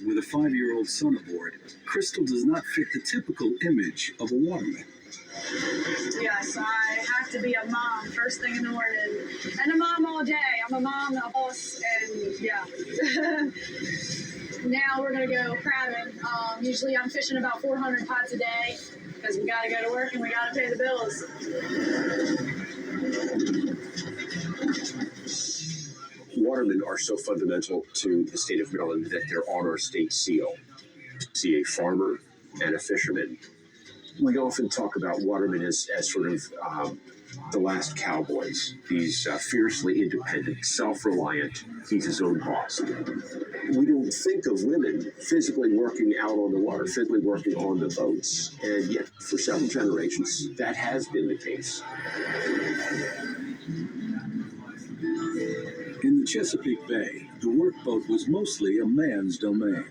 With a 5-year-old son aboard, Crystal does not fit the typical image of a waterman. Yes, I have to be a mom first thing in the morning. And a mom all day. I'm a mom, a boss, and yeah. Now we're going to go crabbing. Usually I'm fishing about 400 pots a day because we got to go to work and we got to pay the bills. Watermen are so fundamental to the state of Maryland that they're on our state seal. See a farmer and a fisherman. We often talk about watermen as sort of the last cowboys. He's fiercely independent, self-reliant. He's his own boss. We don't think of women physically working out on the water, physically working on the boats. And yet, for several generations, that has been the case. In the Chesapeake Bay, the workboat was mostly a man's domain.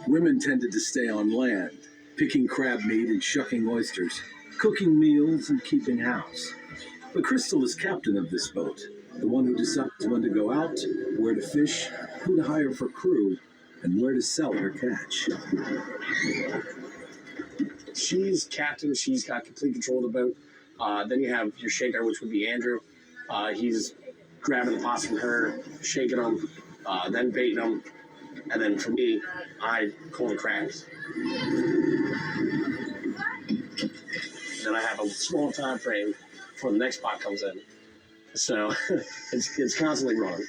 Women tended to stay on land, picking crab meat and shucking oysters, cooking meals and keeping house. But Crystal is captain of this boat, the one who decides when to go out, where to fish, who to hire for crew, and where to sell her catch. She's captain. She's got complete control of the boat. Then you have your shaker, which would be Andrew. He's grabbing the pots from her, shaking them, then baiting them. And then for me, I call the crabs. Then I have a small time frame before the next pot comes in. So it's constantly running.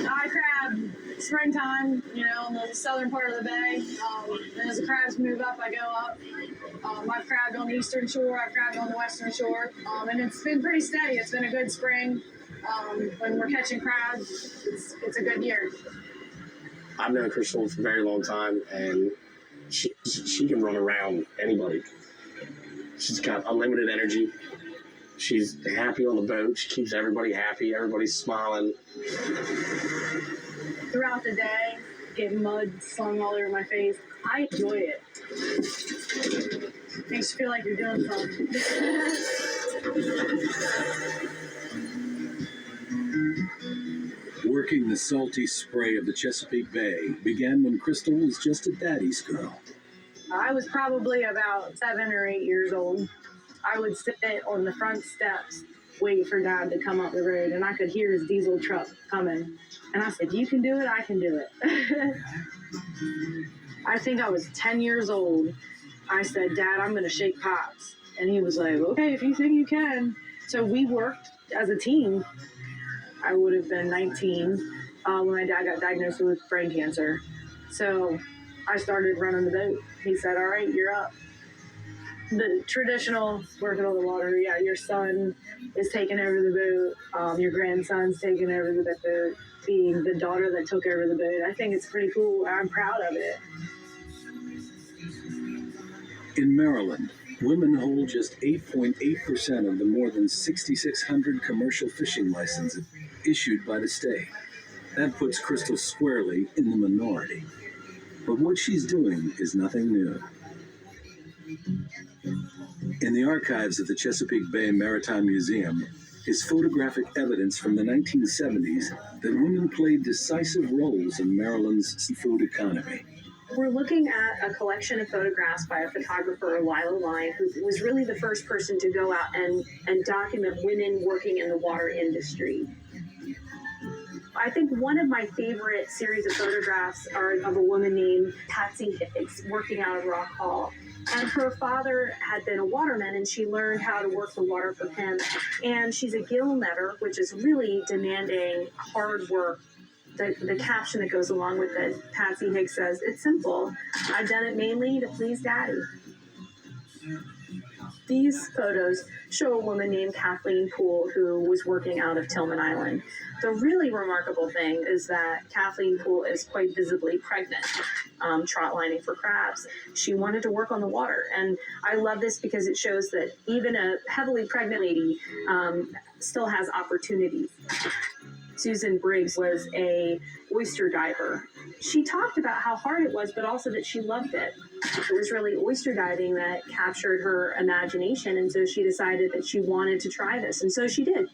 I crab springtime, in the southern part of the bay. And as the crabs move up, I go up. I've crabbed on the eastern shore, I've crabbed on the western shore, and it's been pretty steady. It's been a good spring. When we're catching crabs, it's a good year. I've known Crystal for a very long time, and she can run around anybody. She's got unlimited energy. She's happy on the boat. She keeps everybody happy. Everybody's smiling. Throughout the day, get mud slung all over my face. I enjoy it. Makes you feel like you're doing something. Working the salty spray of the Chesapeake Bay began when Crystal was just a daddy's girl. I was probably about 7 or 8 years old. I would sit on the front steps, wait for Dad to come up the road, and I could hear his diesel truck coming. And I said, "You can do it, I can do it." I think I was 10 years old. I said, "Dad, I'm going to shake pots." And he was like, "Okay, if you think you can." So we worked as a team. I would have been 19 when my dad got diagnosed with brain cancer. So I started running the boat. He said, "All right, you're up." The traditional working on the water, yeah, your son is taking over the boat, your grandson's taking over the boat, being the daughter that took over the boat. I think it's pretty cool. I'm proud of it. In Maryland, women hold just 8.8% of the more than 6,600 commercial fishing licenses issued by the state. That puts Crystal squarely in the minority. But what she's doing is nothing new. In the archives of the Chesapeake Bay Maritime Museum is photographic evidence from the 1970s that women played decisive roles in Maryland's seafood economy. We're looking at a collection of photographs by a photographer, Lila Lyon, who was really the first person to go out and document women working in the water industry. I think one of my favorite series of photographs are of a woman named Patsy Higgs working out of Rock Hall. And her father had been a waterman, and she learned how to work the water from him. And she's a gill netter, which is really demanding, hard work. The caption that goes along with it, Patsy Higgs says, "It's simple. I've done it mainly to please Daddy." These photos show a woman named Kathleen Poole who was working out of Tillman Island. The really remarkable thing is that Kathleen Poole is quite visibly pregnant, trot lining for crabs. She wanted to work on the water, and I love this because it shows that even a heavily pregnant lady still has opportunities. Susan Briggs was a oyster diver. She talked about how hard it was, but also that she loved it. It was really oyster diving that captured her imagination, and so she decided that she wanted to try this, and so she did.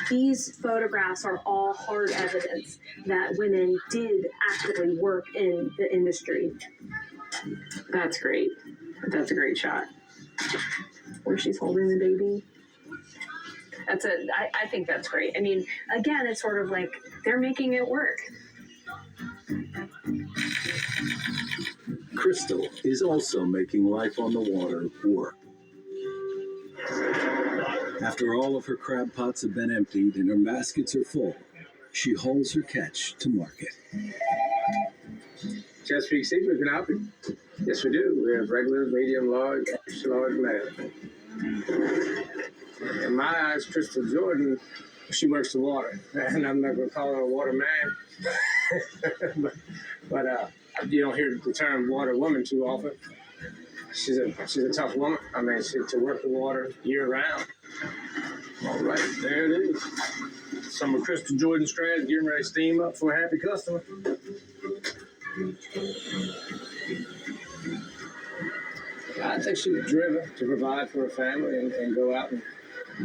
These photographs are all hard evidence that women did actually work in the industry. That's great. That's a great shot. Where she's holding the baby. I think that's great. I mean, again, it's sort of like they're making it work. Crystal is also making life on the water work. After all of her crab pots have been emptied and her baskets are full, she hauls her catch to market. Chesapeake Seafood can help you. Yes, we do. We have regular, medium, large, extra large, lamb. In my eyes, Crystal Jordan, she works the water, and I'm not going to call her a water man, but you don't hear the term water woman too often. She's a tough woman. I mean, to work the water year round. All right, there it is. Some of Crystal Jordan's crabs getting ready to steam up for a happy customer. I think she was driven to provide for her family and go out and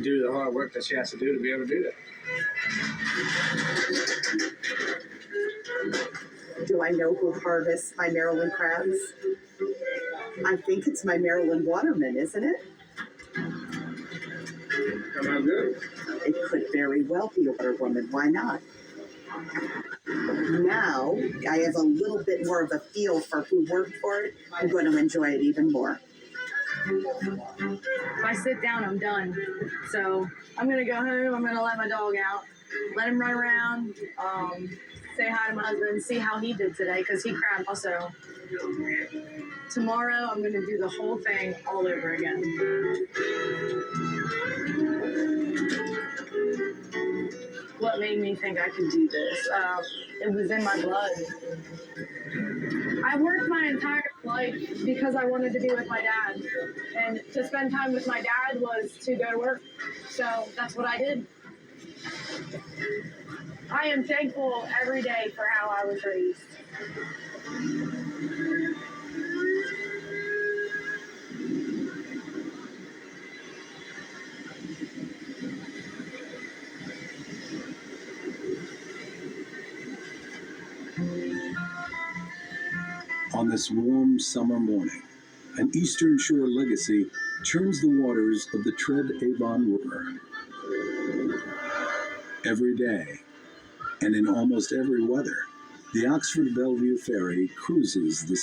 do the hard work that she has to do to be able to do that. Do I know who harvests my Maryland crabs? I think it's my Maryland waterman, isn't it? Come out good. It could very well be a water woman. Why not? Now I have a little bit more of a feel for who worked for it. I'm going to enjoy it even more. If I sit down, I'm done. So I'm gonna go home. I'm gonna let my dog out, let him run around, say hi to my husband, see how he did today because he crabbed also. Tomorrow, I'm gonna do the whole thing all over again. What made me think I could do this? It was in my blood. I worked my entire life because I wanted to be with my dad. And to spend time with my dad was to go to work. So that's what I did. I am thankful every day for how I was raised. On this warm summer morning, an Eastern Shore legacy churns the waters of the Tread Avon River. Every day, and in almost every weather, the Oxford Bellevue Ferry cruises the